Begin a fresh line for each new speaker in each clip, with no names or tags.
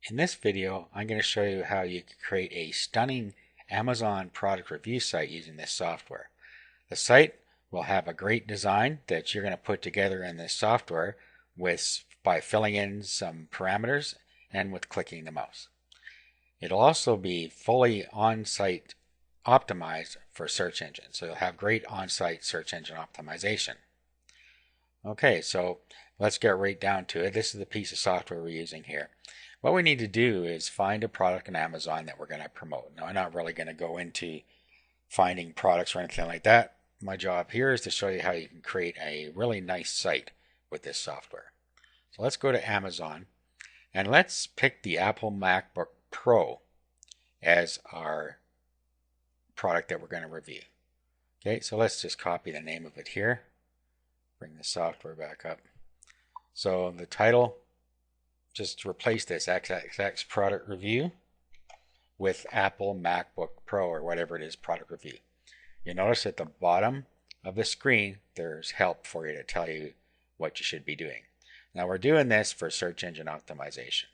In this video, I'm going to show you how you can create a stunning Amazon product review site using this software. The site will have a great design that you're going to put together in this software by filling in some parameters and with clicking the mouse. It'll also be fully on-site optimized for search engines, so you'll have great on-site search engine optimization. Okay, so let's get right down to it. This is the piece of software we're using here. What we need to do is find a product on Amazon that we're going to promote. Now, I'm not really going to go into finding products or anything like that. My job here is to show you how you can create a really nice site with this software. So let's go to Amazon and let's pick the Apple MacBook Pro as our product that we're going to review. Okay, so let's just copy the name of it here. Bring the software back up. So the title, just replace this XXX product review with Apple MacBook Pro or whatever it is product review. You notice at the bottom of the screen there's help for you to tell you what you should be doing. Now we're doing this for search engine optimization.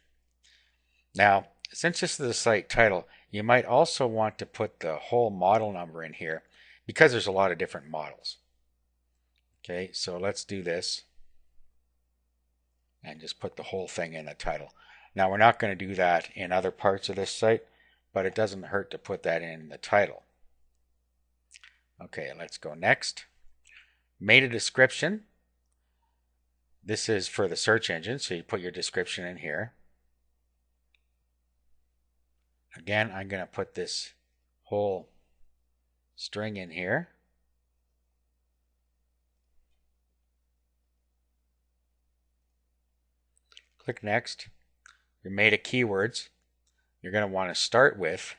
Now since this is the site title, you might also want to put the whole model number in here because there's a lot of different models. Okay, so let's do this and just put the whole thing in the title. Now we're not going to do that in other parts of this site, but it doesn't hurt to put that in the title. Okay, let's go next. Made a description. This is for the search engine, so you put your description in here. Again, I'm going to put this whole string in here. Click next. You're made of keywords. You're going to want to start with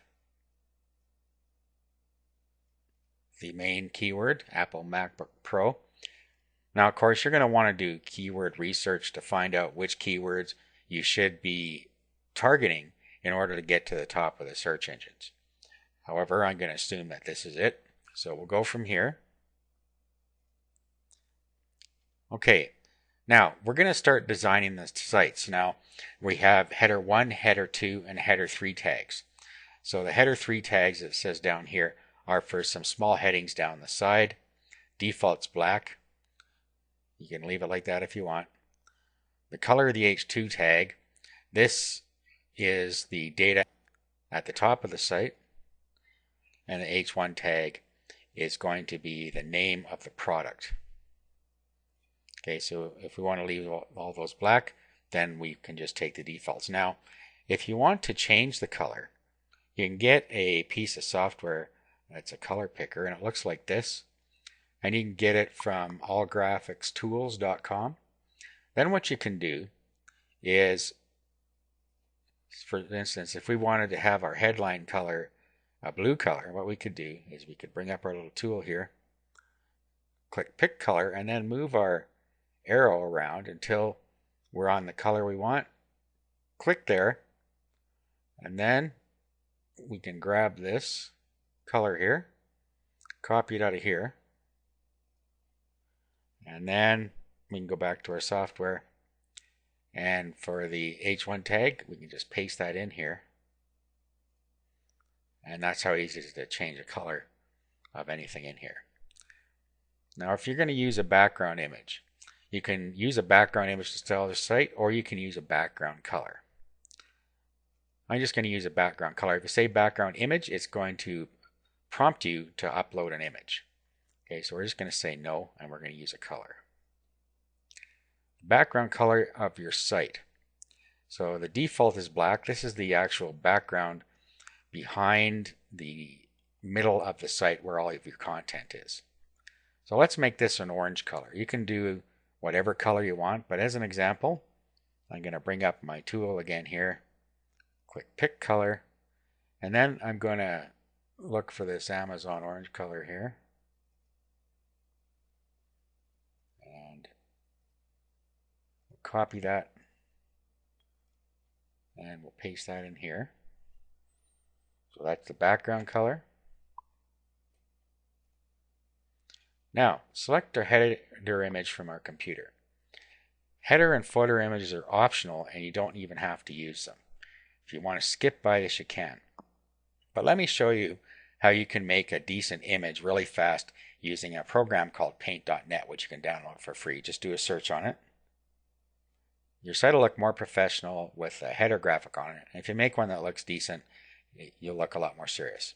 the main keyword, Apple MacBook Pro. Now, of course, you're going to want to do keyword research to find out which keywords you should be targeting in order to get to the top of the search engines. However, I'm going to assume that this is it. So we'll go from here. Okay. Now, we're going to start designing the sites. Now, we have header 1, header 2, and header 3 tags. So the header 3 tags, it says down here, are for some small headings down the side. Default's black. You can leave it like that if you want. The color of the H2 tag, this is the data at the top of the site. And the H1 tag is going to be the name of the product. Okay, so if we want to leave all those black, then we can just take the defaults. Now, if you want to change the color, you can get a piece of software that's a color picker, and it looks like this. And you can get it from allgraphicstools.com. Then what you can do is, for instance, if we wanted to have our headline color a blue color, what we could do is we could bring up our little tool here, click pick color, and then move our arrow around until we're on the color we want. Click there, and then we can grab this color here, copy it out of here, and then we can go back to our software, and for the H1 tag we can just paste that in here, and that's how easy it is to change the color of anything in here. Now if you're going to use a background image, you can use a background image to style the site, or you can use a background color. I'm just going to use a background color. If you say background image, it's going to prompt you to upload an image. Okay, so we're just going to say no, and we're going to use a color. Background color of your site. So the default is black. This is the actual background behind the middle of the site where all of your content is. So let's make this an orange color. You can do whatever color you want, but as an example, I'm going to bring up my tool again here, click pick color, and then I'm going to look for this Amazon orange color here, and we'll copy that, and we'll paste that in here. So that's the background color. Now, select our header image from our computer. Header and footer images are optional and you don't even have to use them. If you want to skip by this, you can. But let me show you how you can make a decent image really fast using a program called Paint.net, which you can download for free. Just do a search on it. Your site will look more professional with a header graphic on it. And if you make one that looks decent, you'll look a lot more serious.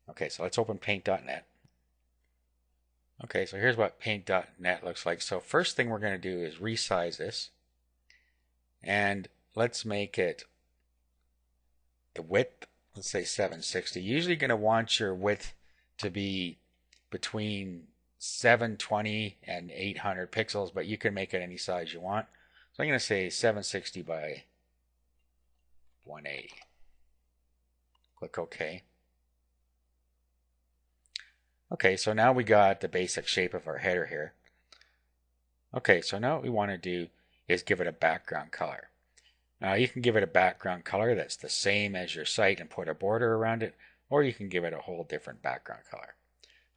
Okay, so let's open Paint.net. Okay, so here's what Paint.net looks like. So first thing we're going to do is resize this. And let's make it the width, let's say 760. Usually going to want your width to be between 720 and 800 pixels, but you can make it any size you want. So I'm going to say 760 by 180. Click OK. Okay, so now we got the basic shape of our header here. Okay, so now what we want to do is give it a background color. Now you can give it a background color that's the same as your site and put a border around it, or you can give it a whole different background color.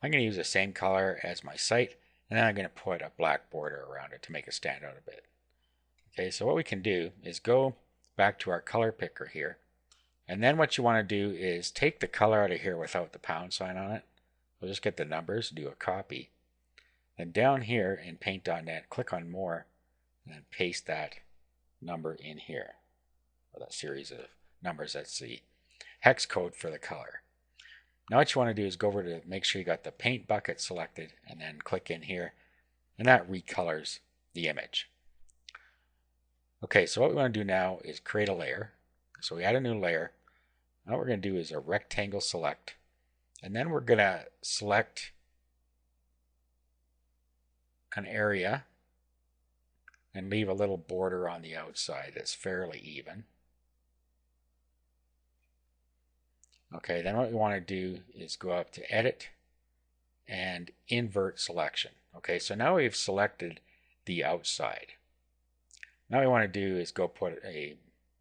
I'm going to use the same color as my site, and then I'm going to put a black border around it to make it stand out a bit. Okay, so what we can do is go back to our color picker here, and then what you want to do is take the color out of here without the pound sign on it. We'll just get the numbers, do a copy. Then down here in Paint.net, click on More, and then paste that number in here. Or that series of numbers, that's the hex code for the color. Now what you want to do is go over to make sure you got the paint bucket selected, and then click in here, and that recolors the image. Okay, so what we want to do now is create a layer. So we add a new layer. Now what we're going to do is a rectangle select. And then we're going to select an area and leave a little border on the outside that's fairly even. Okay, then what we want to do is go up to Edit and Invert Selection. Okay, so now we've selected the outside. Now what we want to do is go put a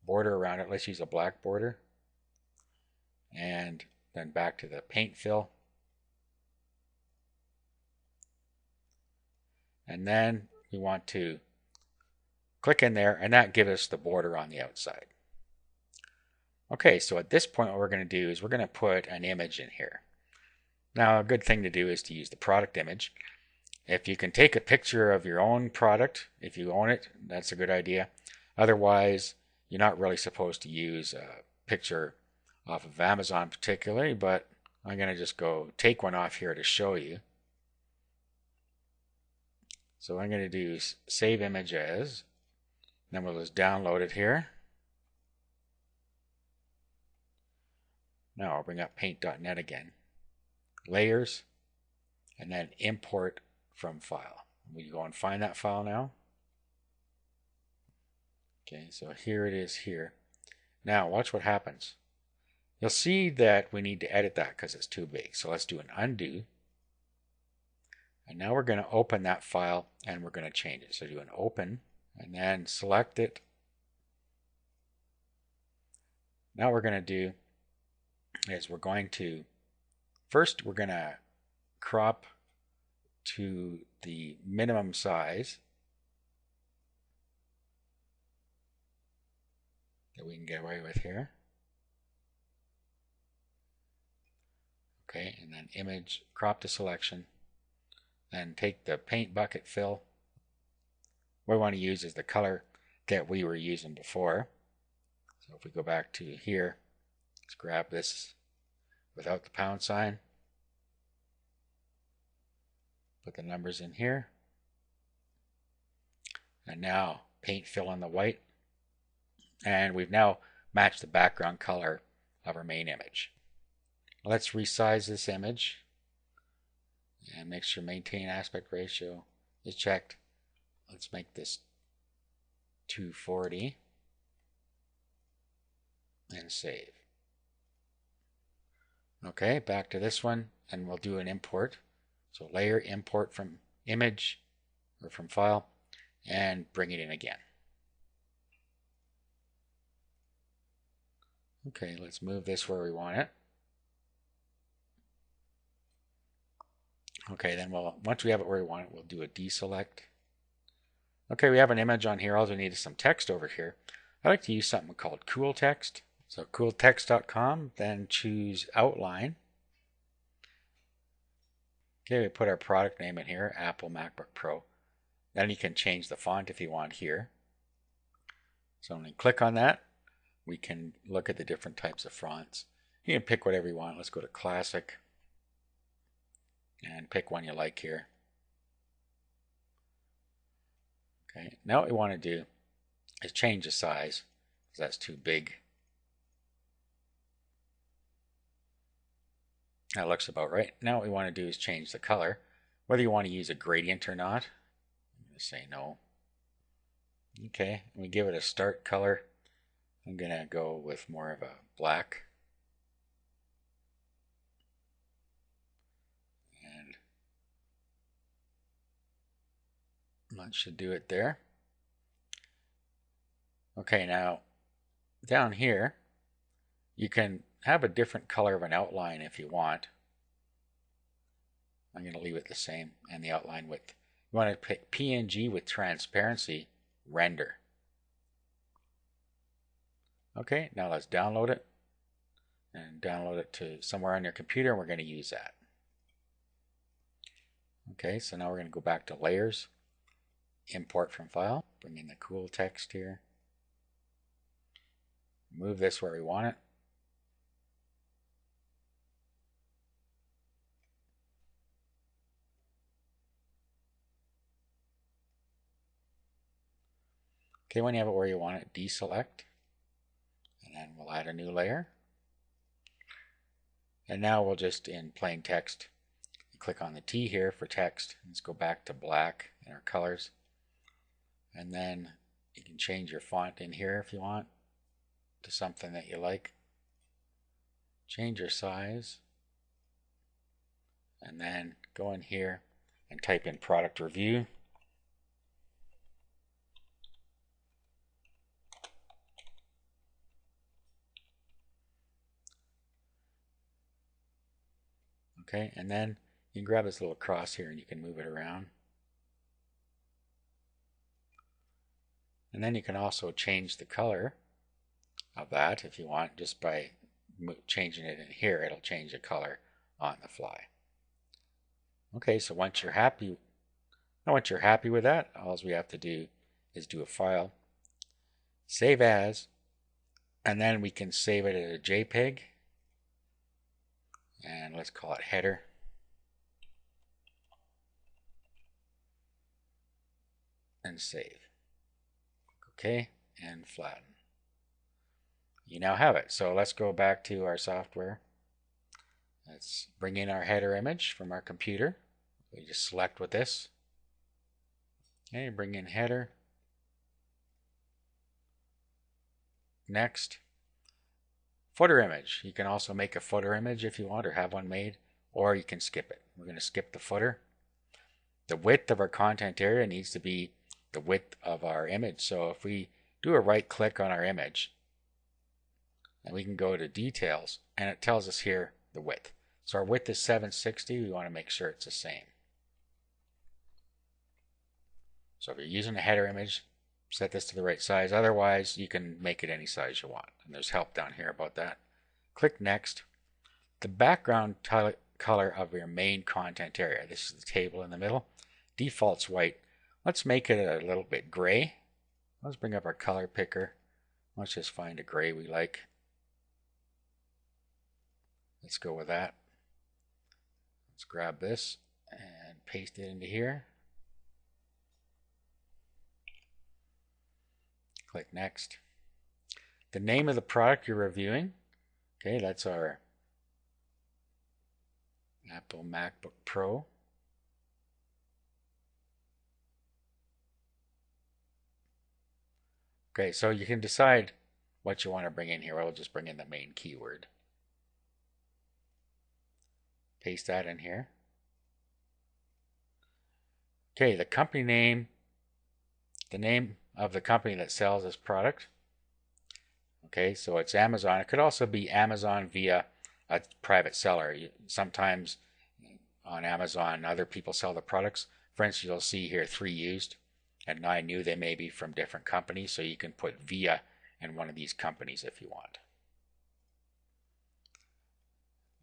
border around it. Let's use a black border. And then back to the paint fill. And then we want to click in there, and that gives us the border on the outside. Okay, so at this point what we're going to do is we're going to put an image in here. Now a good thing to do is to use the product image. If you can take a picture of your own product, if you own it, that's a good idea. Otherwise, you're not really supposed to use a picture off of Amazon particularly, but I'm going to just go take one off here to show you. So what I'm going to do is save image as, then we'll just download it here. Now I'll bring up Paint.net again, layers, and then import from file. We go and find that file now. Okay, so here it is here. Now watch what happens. You'll see that we need to edit that because it's too big. So let's do an undo. And now we're going to open that file and we're going to change it. So do an open and then select it. Now what we're going to do is we're going to, first we're going to crop to the minimum size that we can get away with here. Okay, and then image, crop to selection, then take the paint bucket fill. What we want to use is the color that we were using before. So if we go back to here, let's grab this without the pound sign. Put the numbers in here. And now paint fill on the white. And we've now matched the background color of our main image. Let's resize this image and make sure maintain aspect ratio is checked. Let's make this 240 and save. Okay, back to this one and we'll do an import. So layer, import from image or from file and bring it in again. Okay, let's move this where we want it. Okay, then once we have it where we want it, we'll do a deselect. Okay, we have an image on here. All we need is some text over here. I like to use something called Cool Text. So cooltext.com, then choose outline. Okay, we put our product name in here, Apple MacBook Pro. Then you can change the font if you want here. So when we click on that, we can look at the different types of fonts. You can pick whatever you want. Let's go to Classic and pick one you like here. Okay, now what we want to do is change the size because that's too big. That looks about right. Now what we want to do is change the color. Whether you want to use a gradient or not, I'm going to say no. Okay, we give it a start color. I'm going to go with more of a black. And that should do it there. Okay, now down here, you can have a different color of an outline if you want. I'm going to leave it the same, and the outline width. You want to pick PNG with transparency, render. Okay, now let's download it and download it to somewhere on your computer, and we're going to use that. Okay, so now we're going to go back to layers, import from file, bring in the cool text here, move this where we want it. Okay, when you have it where you want it, deselect, and then we'll add a new layer. And now we'll just, in plain text, click on the T here for text. Let's go back to black in our colors. And then you can change your font in here if you want to something that you like. Change your size. And then go in here and type in product review. Okay, and then you can grab this little cross here and you can move it around. And then you can also change the color of that if you want, just by changing it in here. It'll change the color on the fly. Okay, so once you're happy with that, all we have to do is do a file, save as, and then we can save it as a JPEG. And let's call it header. And save. Okay, and flatten. You now have it. So let's go back to our software. Let's bring in our header image from our computer. We just select with this. Okay, bring in header. Next. Footer image. You can also make a footer image if you want, or have one made, or you can skip it. We're going to skip the footer. The width of our content area needs to be the width of our image. So if we do a right click on our image, and we can go to details, and it tells us here the width. So our width is 760. We want to make sure it's the same. So if you're using a header image, set this to the right size. Otherwise, you can make it any size you want. And there's help down here about that. Click Next. The background color of your main content area, this is the table in the middle, default's white. Let's make it a little bit gray. Let's bring up our color picker. Let's just find a gray we like. Let's go with that. Let's grab this and paste it into here. Click Next. The name of the product you're reviewing. Okay, that's our Apple MacBook Pro. Okay, so you can decide what you want to bring in here. I'll just bring in the main keyword. Paste that in here. Okay, the company name, the name of the company that sells this product. Okay, so it's Amazon. It could also be Amazon via a private seller. Sometimes on Amazon, other people sell the products. For instance, you'll see here 3 used and 9 new. They may be from different companies, so you can put via in one of these companies if you want.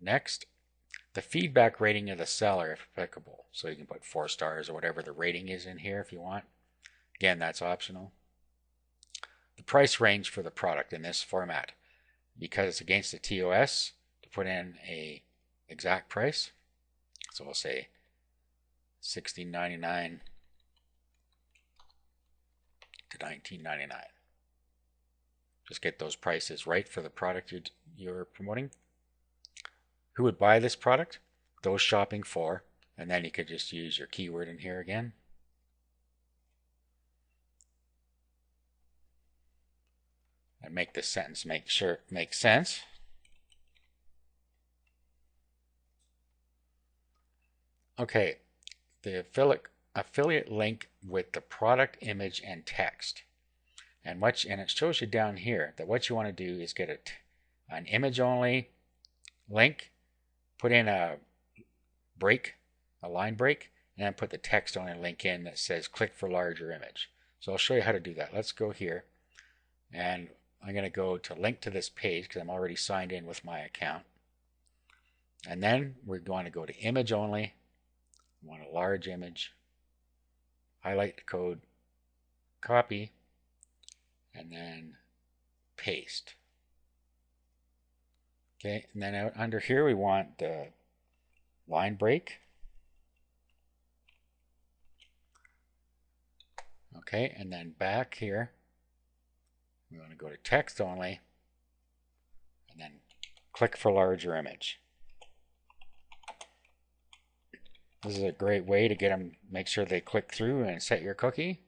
Next, the feedback rating of the seller if applicable. So you can put 4 stars or whatever the rating is in here if you want. Again, that's optional. The price range for the product in this format. Because it's against the TOS, to put in a exact price. So we'll say $16.99 to $19.99. Just get those prices right for the product you're promoting. Who would buy this product? Those shopping for, and then you could just use your keyword in here again. And make this sentence make sense. Okay, the affiliate link with the product image and text. And it shows you down here that what you want to do is get an image only link, put in a line break, and then put the text only link in that says click for larger image. So I'll show you how to do that. Let's go here, and I'm going to go to link to this page because I'm already signed in with my account. And then we're going to go to image only. We want a large image. Highlight the code, copy, and then paste. Okay, and then out under here we want the line break. Okay, and then back here we want to go to text only and then click for larger image. This is a great way to get them, make sure they click through and set your cookie.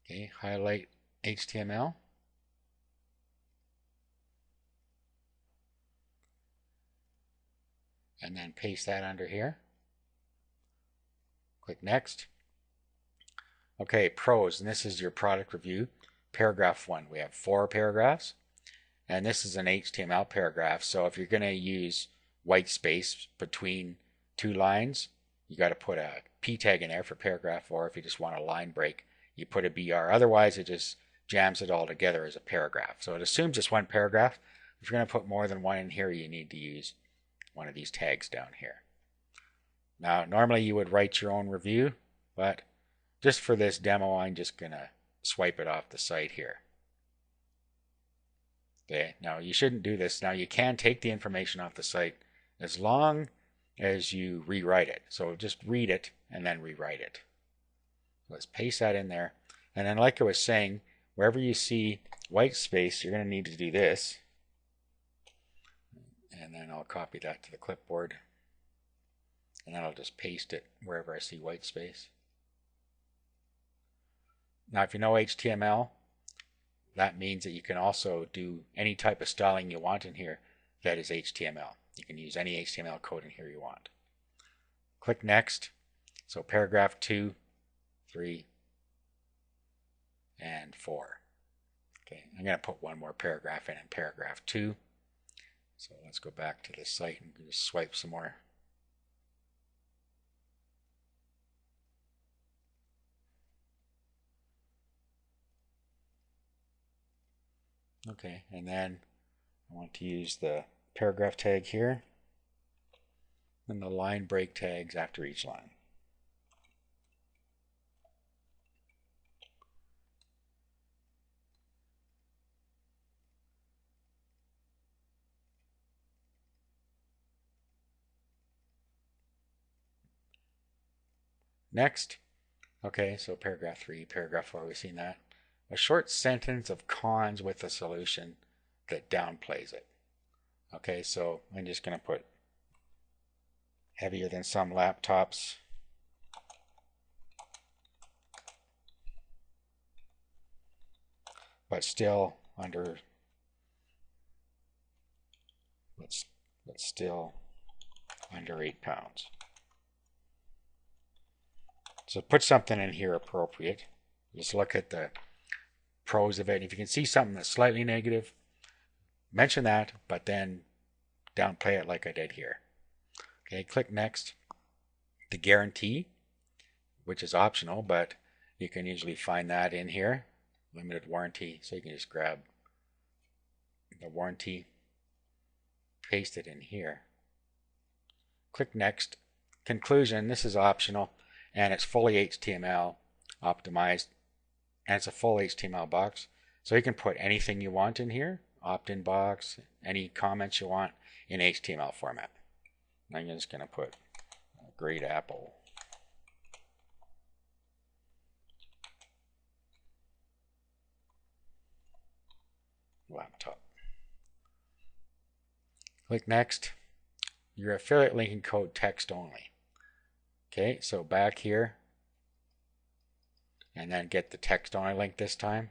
Okay, highlight HTML. And then paste that under here. Click next. Okay, pros, and this is your product review. Paragraph 1, we have 4 paragraphs. And this is an HTML paragraph, so if you're going to use white space between 2 lines, you got to put a P tag in there for paragraph, or if you just want a line break, you put a BR. Otherwise, it just jams it all together as a paragraph. So it assumes just one paragraph. If you're going to put more than one in here, you need to use one of these tags down here. Now, normally you would write your own review, but just for this demo, I'm just going to swipe it off the site here. Okay, now you shouldn't do this. Now you can take the information off the site as long as you rewrite it. So just read it and then rewrite it. Let's paste that in there. And then like I was saying, wherever you see white space, you're going to need to do this. And then I'll copy that to the clipboard. And then I'll just paste it wherever I see white space. Now if you know HTML, that means that you can also do any type of styling you want in here that is HTML. You can use any HTML code in here you want. Click next. So paragraph 2, 3, and 4. Okay, I'm going to put one more paragraph in paragraph 2. So let's go back to the site and just swipe some more. Okay, and then I want to use the paragraph tag here and the line break tags after each line. Next, okay, so paragraph 3, paragraph 4, we've seen that. A short sentence of cons with a solution that downplays it. Okay, so I'm just going to put heavier than some laptops. But still under, but still under 8 pounds. So put something in here appropriate. Just look at the pros of it. If you can see something that's slightly negative, mention that, but then downplay it like I did here. Okay, click next. The guarantee, which is optional, but you can usually find that in here. limited warranty. So you can just grab the warranty, paste it in here. Click Next. Conclusion, this is optional, and it's fully HTML optimized, and it's a full HTML box. So you can put anything you want in here, opt-in box, any comments you want in HTML format. I'm just going to put great Apple. Laptop. Click Next. Your affiliate linking code text only. Okay, so back here, and then get the text only link this time.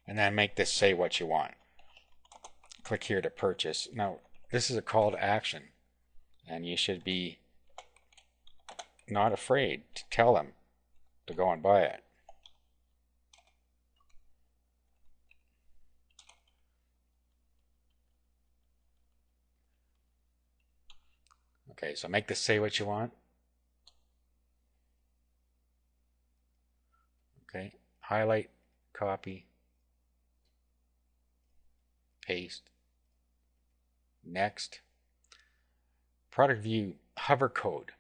And then make this say what you want. Click here to purchase. Now, this is a call to action, and you should be not afraid to tell them to go and buy it. Okay, so make this say what you want. Okay, highlight, copy, paste, next. Product view hover code.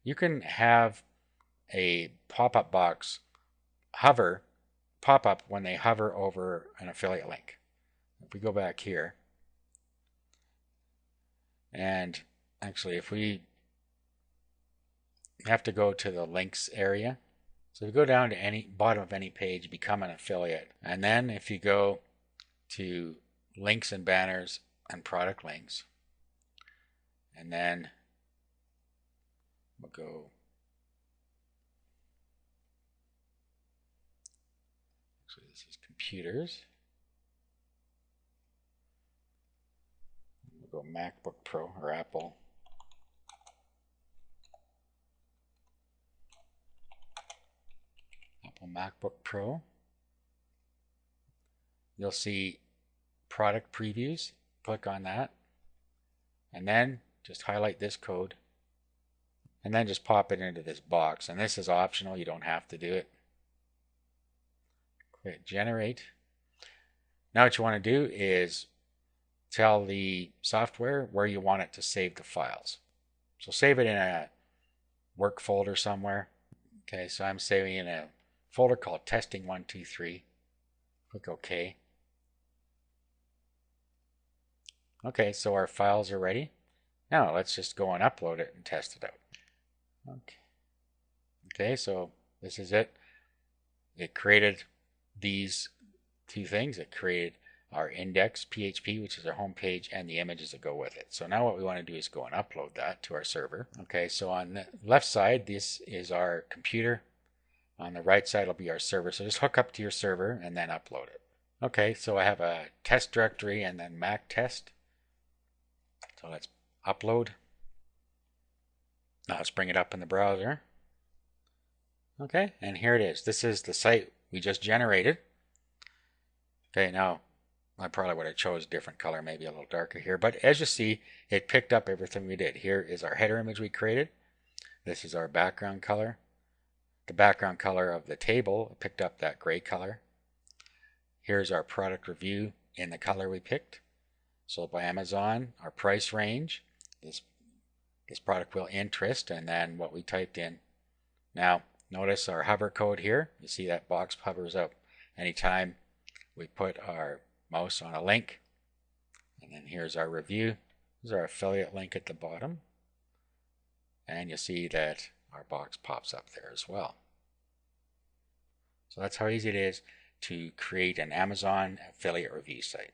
You can have a pop-up box pop up when they hover over an affiliate link. If we go back here, and actually if we have to go to the links area, so if you go down to any bottom of any page, become an affiliate, and then if you go to links and banners and product links, and then we'll go actually this is computers, we'll go MacBook Pro or Apple. MacBook Pro. You'll see product previews. Click on that, and then just highlight this code, and then just pop it into this box. And this is optional, you don't have to do it. Click generate. Now what you want to do is tell the software where you want it to save the files. So save it in a work folder somewhere. Okay, so I'm saving in a folder called testing123. Click OK. Okay, so our files are ready. Now let's just go and upload it and test it out. Okay, so this is it. It created these two things. It created our index PHP, which is our home page, and the images that go with it. So now what we want to do is go and upload that to our server. Okay, so on the left side, this is our computer. On the right side will be our server. So just hook up to your server and then upload it. Okay, so I have a test directory and then Mac test. So let's upload. Now let's bring it up in the browser. Okay, and here it is. This is the site we just generated. Okay, now I probably would have chose a different color, maybe a little darker here. But as you see, it picked up everything we did. Here is our header image we created. This is our background color. The background color of the table picked up that gray color. Here's our product review in the color we picked. Sold by Amazon, our price range, this product will interest, and then what we typed in. Now notice our hover code here. You see that box hovers up anytime we put our mouse on a link. And then here's our review. There's our affiliate link at the bottom. And you'll see that our box pops up there as well. So that's how easy it is to create an Amazon affiliate review site.